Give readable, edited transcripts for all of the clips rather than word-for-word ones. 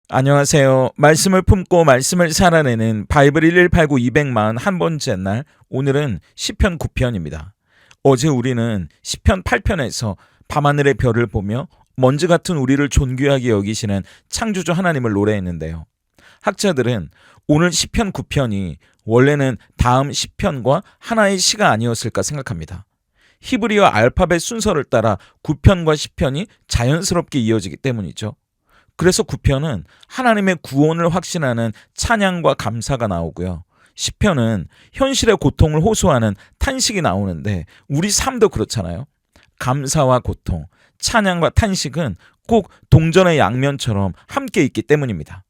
안녕하세요. 말씀을 품고 말씀을 살아내는 바이블 1189 241번째 날, 오늘은 시편 9편입니다. 어제 우리는 시편 8편에서 밤하늘의 별을 보며 먼지 같은 우리를 존귀하게 여기시는 창조주 하나님을 노래했는데요. 학자들은 오늘 시편 9편이 원래는 다음 시편과 하나의 시가 아니었을까 생각합니다. 히브리어 알파벳 순서를 따라 9편과 10편이 자연스럽게 이어지기 때문이죠. 그래서 9편은 하나님의 구원을 확신하는 찬양과 감사가 나오고요. 10편은 현실의 고통을 호소하는 탄식이 나오는데 우리 삶도 그렇잖아요. 감사와 고통, 찬양과 탄식은 꼭 동전의 양면처럼 함께 있기 때문입니다.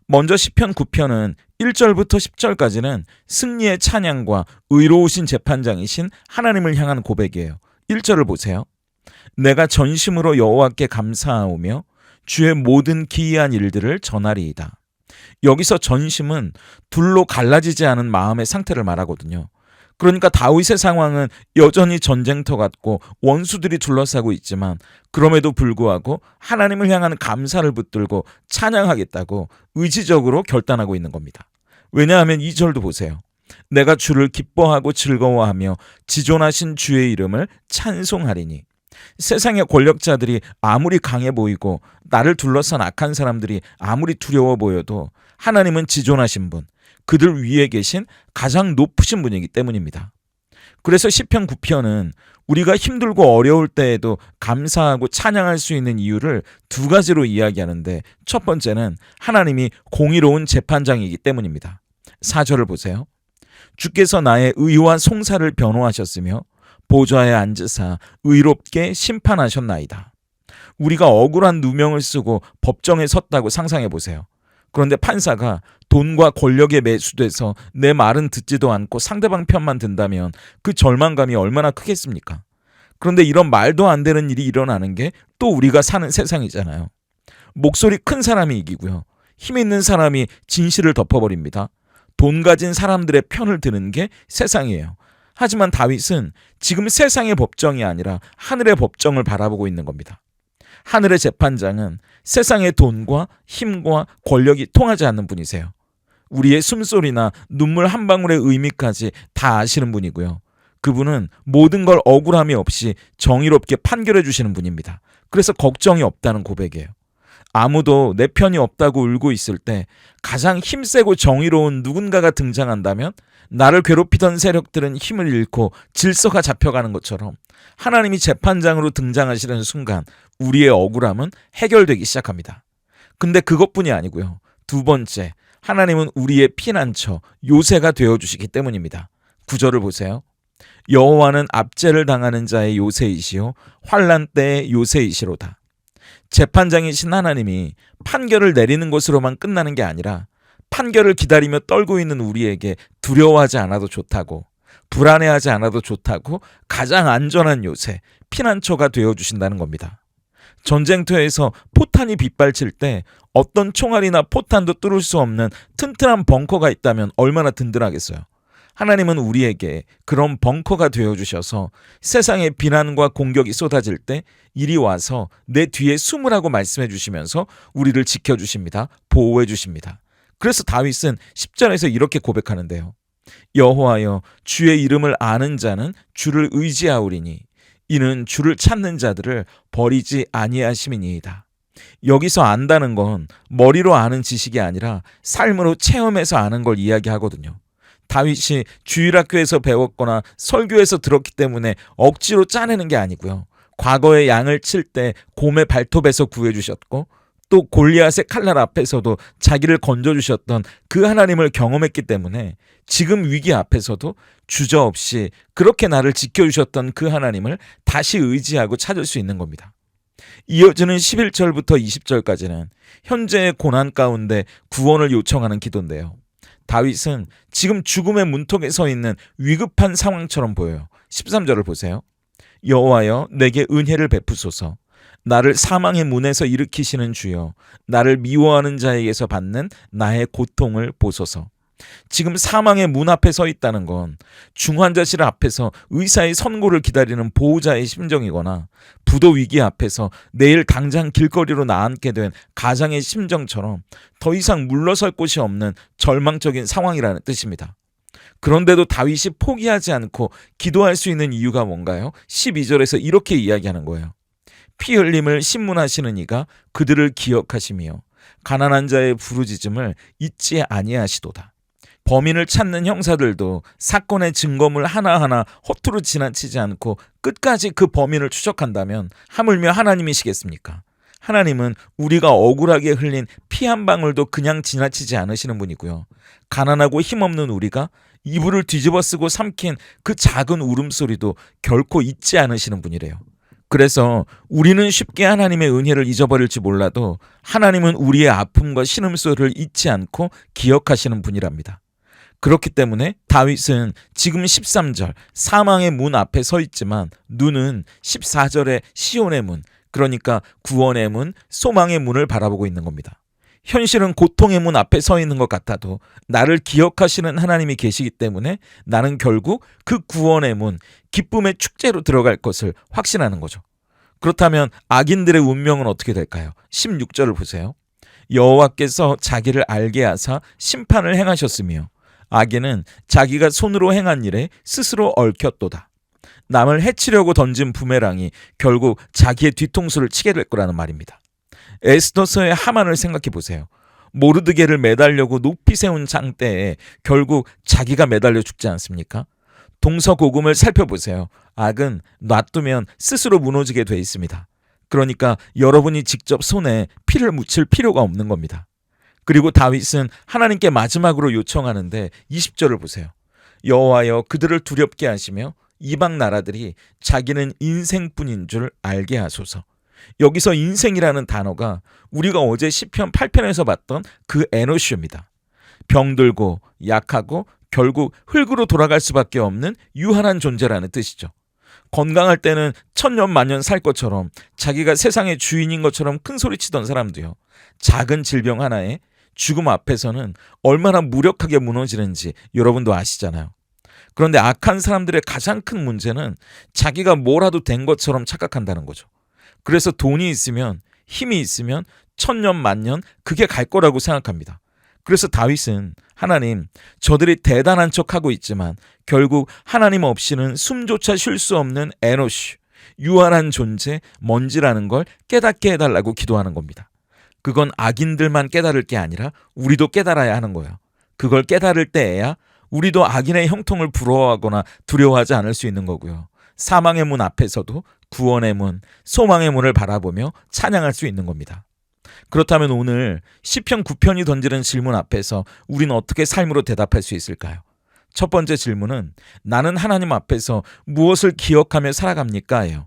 먼저 시편 9편은 1절부터 10절까지는 승리의 찬양과 의로우신 재판장이신 하나님을 향한 고백이에요. 1절을 보세요. 내가 전심으로 여호와께 감사하오며 주의 모든 기이한 일들을 전하리이다. 여기서 전심은 둘로 갈라지지 않은 마음의 상태를 말하거든요. 그러니까 다윗의 상황은 여전히 전쟁터 같고 원수들이 둘러싸고 있지만 그럼에도 불구하고 하나님을 향한 감사를 붙들고 찬양하겠다고 의지적으로 결단하고 있는 겁니다. 왜냐하면 2절도 보세요. 내가 주를 기뻐하고 즐거워하며 지존하신 주의 이름을 찬송하리니. 세상의 권력자들이 아무리 강해 보이고 나를 둘러싼 악한 사람들이 아무리 두려워 보여도 하나님은 지존하신 분, 그들 위에 계신 가장 높으신 분이기 때문입니다. 그래서 시편 9편은 우리가 힘들고 어려울 때에도 감사하고 찬양할 수 있는 이유를 두 가지로 이야기하는데, 첫 번째는 하나님이 공의로운 재판장이기 때문입니다. 4절을 보세요. 주께서 나의 의와 송사를 변호하셨으며 보좌에 앉으사 의롭게 심판하셨나이다. 우리가 억울한 누명을 쓰고 법정에 섰다고 상상해 보세요. 그런데 판사가 돈과 권력에 매수돼서 내 말은 듣지도 않고 상대방 편만 든다면 그 절망감이 얼마나 크겠습니까? 그런데 이런 말도 안 되는 일이 일어나는 게 또 우리가 사는 세상이잖아요. 목소리 큰 사람이 이기고요. 힘 있는 사람이 진실을 덮어버립니다. 돈 가진 사람들의 편을 드는 게 세상이에요. 하지만 다윗은 지금 세상의 법정이 아니라 하늘의 법정을 바라보고 있는 겁니다. 하늘의 재판장은 세상의 돈과 힘과 권력이 통하지 않는 분이세요. 우리의 숨소리나 눈물 한 방울의 의미까지 다 아시는 분이고요. 그분은 모든 걸 억울함이 없이 정의롭게 판결해 주시는 분입니다. 그래서 걱정이 없다는 고백이에요. 아무도 내 편이 없다고 울고 있을 때 가장 힘세고 정의로운 누군가가 등장한다면 나를 괴롭히던 세력들은 힘을 잃고 질서가 잡혀가는 것처럼 하나님이 재판장으로 등장하시는 순간 우리의 억울함은 해결되기 시작합니다. 근데 그것뿐이 아니고요. 두 번째, 하나님은 우리의 피난처, 요새가 되어주시기 때문입니다. 9절을 보세요. 여호와는 압제를 당하는 자의 요새이시요 환난 때의 요새이시로다. 재판장이신 하나님이 판결을 내리는 것으로만 끝나는 게 아니라 판결을 기다리며 떨고 있는 우리에게 두려워하지 않아도 좋다고, 불안해하지 않아도 좋다고 가장 안전한 요새, 피난처가 되어주신다는 겁니다. 전쟁터에서 포탄이 빗발칠 때 어떤 총알이나 포탄도 뚫을 수 없는 튼튼한 벙커가 있다면 얼마나 든든하겠어요. 하나님은 우리에게 그런 벙커가 되어주셔서 세상의 비난과 공격이 쏟아질 때 이리 와서 내 뒤에 숨으라고 말씀해 주시면서 우리를 지켜주십니다. 보호해 주십니다. 그래서 다윗은 10절에서 이렇게 고백하는데요. 여호와여, 주의 이름을 아는 자는 주를 의지하오리니 이는 주를 찾는 자들을 버리지 아니하심이니이다. 여기서 안다는 건 머리로 아는 지식이 아니라 삶으로 체험해서 아는 걸 이야기하거든요. 다윗이 주일학교에서 배웠거나 설교에서 들었기 때문에 억지로 짜내는 게 아니고요. 과거에 양을 칠 때 곰의 발톱에서 구해주셨고 또 골리앗의 칼날 앞에서도 자기를 건져주셨던 그 하나님을 경험했기 때문에 지금 위기 앞에서도 주저없이 그렇게 나를 지켜주셨던 그 하나님을 다시 의지하고 찾을 수 있는 겁니다. 이어지는 11절부터 20절까지는 현재의 고난 가운데 구원을 요청하는 기도인데요. 다윗은 지금 죽음의 문턱에 서 있는 위급한 상황처럼 보여요. 13절을 보세요. 여호와여, 내게 은혜를 베푸소서. 나를 사망의 문에서 일으키시는 주여, 나를 미워하는 자에게서 받는 나의 고통을 보소서. 지금 사망의 문 앞에 서 있다는 건 중환자실 앞에서 의사의 선고를 기다리는 보호자의 심정이거나 부도 위기 앞에서 내일 당장 길거리로 나앉게 된 가장의 심정처럼 더 이상 물러설 곳이 없는 절망적인 상황이라는 뜻입니다. 그런데도 다윗이 포기하지 않고 기도할 수 있는 이유가 뭔가요? 12절에서 이렇게 이야기하는 거예요. 피 흘림을 신문하시는 이가 그들을 기억하시며 가난한 자의 부르짖음을 잊지 아니하시도다. 범인을 찾는 형사들도 사건의 증거물 하나하나 허투루 지나치지 않고 끝까지 그 범인을 추적한다면 하물며 하나님이시겠습니까? 하나님은 우리가 억울하게 흘린 피 한 방울도 그냥 지나치지 않으시는 분이고요. 가난하고 힘없는 우리가 이불을 뒤집어 쓰고 삼킨 그 작은 울음소리도 결코 잊지 않으시는 분이래요. 그래서 우리는 쉽게 하나님의 은혜를 잊어버릴지 몰라도 하나님은 우리의 아픔과 신음소리를 잊지 않고 기억하시는 분이랍니다. 그렇기 때문에 다윗은 지금 13절 사망의 문 앞에 서 있지만 눈은 14절의 시온의 문, 그러니까 구원의 문, 소망의 문을 바라보고 있는 겁니다. 현실은 고통의 문 앞에 서 있는 것 같아도 나를 기억하시는 하나님이 계시기 때문에 나는 결국 그 구원의 문, 기쁨의 축제로 들어갈 것을 확신하는 거죠. 그렇다면 악인들의 운명은 어떻게 될까요? 16절을 보세요. 여호와께서 자기를 알게 하사 심판을 행하셨으며 악인은 자기가 손으로 행한 일에 스스로 얽혔도다. 남을 해치려고 던진 부메랑이 결국 자기의 뒤통수를 치게 될 거라는 말입니다. 에스더서의 하만을 생각해 보세요. 모르드게를 매달려고 높이 세운 장대에 결국 자기가 매달려 죽지 않습니까? 동서고금을 살펴보세요. 악은 놔두면 스스로 무너지게 돼 있습니다. 그러니까 여러분이 직접 손에 피를 묻힐 필요가 없는 겁니다. 그리고 다윗은 하나님께 마지막으로 요청하는데 20절을 보세요. 여호와여 그들을 두렵게 하시며 이방 나라들이 자기는 인생뿐인 줄 알게 하소서. 여기서 인생이라는 단어가 우리가 어제 시편 8편에서 봤던 그 에노슈입니다. 병들고 약하고 결국 흙으로 돌아갈 수밖에 없는 유한한 존재라는 뜻이죠. 건강할 때는 천년 만년 살 것처럼 자기가 세상의 주인인 것처럼 큰 소리치던 사람도요. 작은 질병 하나에 죽음 앞에서는 얼마나 무력하게 무너지는지 여러분도 아시잖아요. 그런데 악한 사람들의 가장 큰 문제는 자기가 뭐라도 된 것처럼 착각한다는 거죠. 그래서 돈이 있으면 힘이 있으면 천년 만년 그게 갈 거라고 생각합니다. 그래서 다윗은 하나님, 저들이 대단한 척하고 있지만 결국 하나님 없이는 숨조차 쉴 수 없는 에노슈, 유한한 존재, 먼지라는 걸 깨닫게 해달라고 기도하는 겁니다. 그건 악인들만 깨달을 게 아니라 우리도 깨달아야 하는 거예요. 그걸 깨달을 때에야 우리도 악인의 형통을 부러워하거나 두려워하지 않을 수 있는 거고요. 사망의 문 앞에서도 구원의 문, 소망의 문을 바라보며 찬양할 수 있는 겁니다. 그렇다면 오늘 시편 9편이 던지는 질문 앞에서 우리는 어떻게 삶으로 대답할 수 있을까요? 첫 번째 질문은 나는 하나님 앞에서 무엇을 기억하며 살아갑니까? 예요.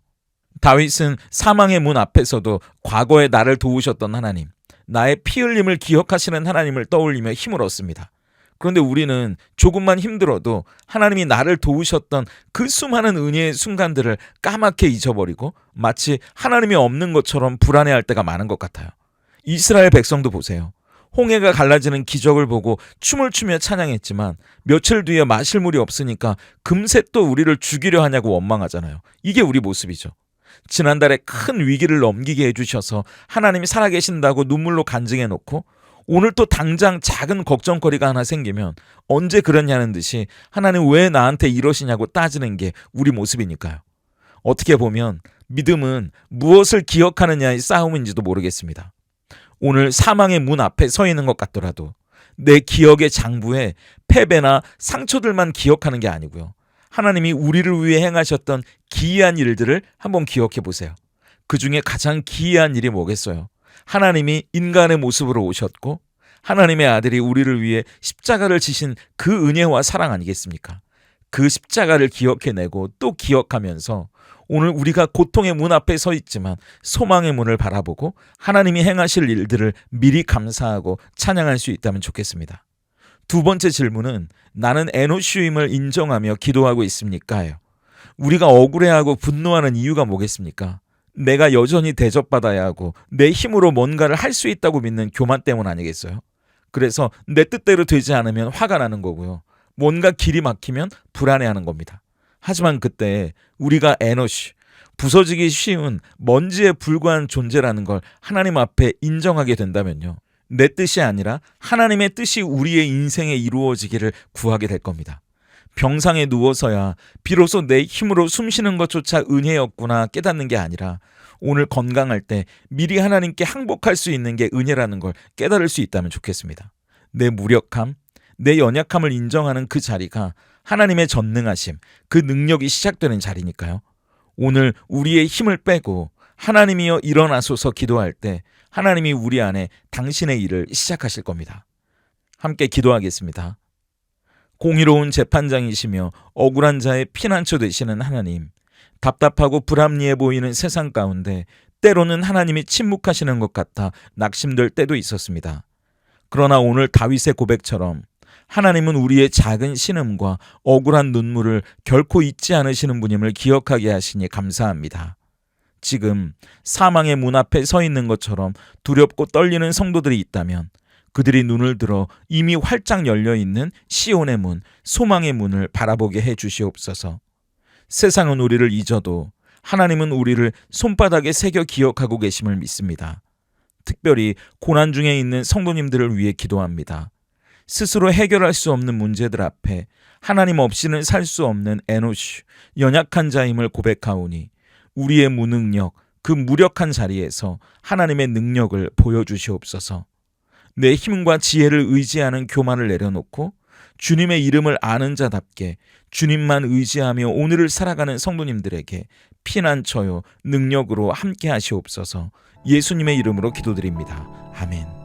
다윗은 사망의 문 앞에서도 과거에 나를 도우셨던 하나님, 나의 피 흘림을 기억하시는 하나님을 떠올리며 힘을 얻습니다. 그런데 우리는 조금만 힘들어도 하나님이 나를 도우셨던 그 수많은 은혜의 순간들을 까맣게 잊어버리고 마치 하나님이 없는 것처럼 불안해할 때가 많은 것 같아요. 이스라엘 백성도 보세요. 홍해가 갈라지는 기적을 보고 춤을 추며 찬양했지만 며칠 뒤에 마실 물이 없으니까 금세 또 우리를 죽이려 하냐고 원망하잖아요. 이게 우리 모습이죠. 지난달에 큰 위기를 넘기게 해주셔서 하나님이 살아계신다고 눈물로 간증해놓고 오늘 또 당장 작은 걱정거리가 하나 생기면 언제 그랬냐는 듯이 하나님 왜 나한테 이러시냐고 따지는 게 우리 모습이니까요. 어떻게 보면 믿음은 무엇을 기억하느냐의 싸움인지도 모르겠습니다. 오늘 사망의 문 앞에 서 있는 것 같더라도 내 기억의 장부에 패배나 상처들만 기억하는 게 아니고요. 하나님이 우리를 위해 행하셨던 기이한 일들을 한번 기억해 보세요. 그 중에 가장 기이한 일이 뭐겠어요? 하나님이 인간의 모습으로 오셨고 하나님의 아들이 우리를 위해 십자가를 지신 그 은혜와 사랑 아니겠습니까? 그 십자가를 기억해내고 또 기억하면서 오늘 우리가 고통의 문 앞에 서 있지만 소망의 문을 바라보고 하나님이 행하실 일들을 미리 감사하고 찬양할 수 있다면 좋겠습니다. 두 번째 질문은 나는 에노슈임을 인정하며 기도하고 있습니까? 예요. 우리가 억울해하고 분노하는 이유가 뭐겠습니까? 내가 여전히 대접받아야 하고 내 힘으로 뭔가를 할 수 있다고 믿는 교만 때문 아니겠어요? 그래서 내 뜻대로 되지 않으면 화가 나는 거고요. 뭔가 길이 막히면 불안해하는 겁니다. 하지만 그때 우리가 에노시, 부서지기 쉬운 먼지에 불과한 존재라는 걸 하나님 앞에 인정하게 된다면요, 내 뜻이 아니라 하나님의 뜻이 우리의 인생에 이루어지기를 구하게 될 겁니다. 병상에 누워서야 비로소 내 힘으로 숨쉬는 것조차 은혜였구나 깨닫는 게 아니라 오늘 건강할 때 미리 하나님께 항복할 수 있는 게 은혜라는 걸 깨달을 수 있다면 좋겠습니다. 내 무력함, 내 연약함을 인정하는 그 자리가 하나님의 전능하심, 그 능력이 시작되는 자리니까요. 오늘 우리의 힘을 빼고 하나님이여 일어나소서 기도할 때 하나님이 우리 안에 당신의 일을 시작하실 겁니다. 함께 기도하겠습니다. 공의로운 재판장이시며 억울한 자의 피난처 되시는 하나님, 답답하고 불합리해 보이는 세상 가운데 때로는 하나님이 침묵하시는 것 같아 낙심될 때도 있었습니다. 그러나 오늘 다윗의 고백처럼 하나님은 우리의 작은 신음과 억울한 눈물을 결코 잊지 않으시는 분임을 기억하게 하시니 감사합니다. 지금 사망의 문 앞에 서 있는 것처럼 두렵고 떨리는 성도들이 있다면 그들이 눈을 들어 이미 활짝 열려있는 시온의 문, 소망의 문을 바라보게 해주시옵소서. 세상은 우리를 잊어도 하나님은 우리를 손바닥에 새겨 기억하고 계심을 믿습니다. 특별히 고난 중에 있는 성도님들을 위해 기도합니다. 스스로 해결할 수 없는 문제들 앞에 하나님 없이는 살 수 없는 에노시, 연약한 자임을 고백하오니 우리의 무능력, 그 무력한 자리에서 하나님의 능력을 보여주시옵소서. 내 힘과 지혜를 의지하는 교만을 내려놓고 주님의 이름을 아는 자답게 주님만 의지하며 오늘을 살아가는 성도님들에게 피난처요 능력으로 함께 하시옵소서. 예수님의 이름으로 기도드립니다. 아멘.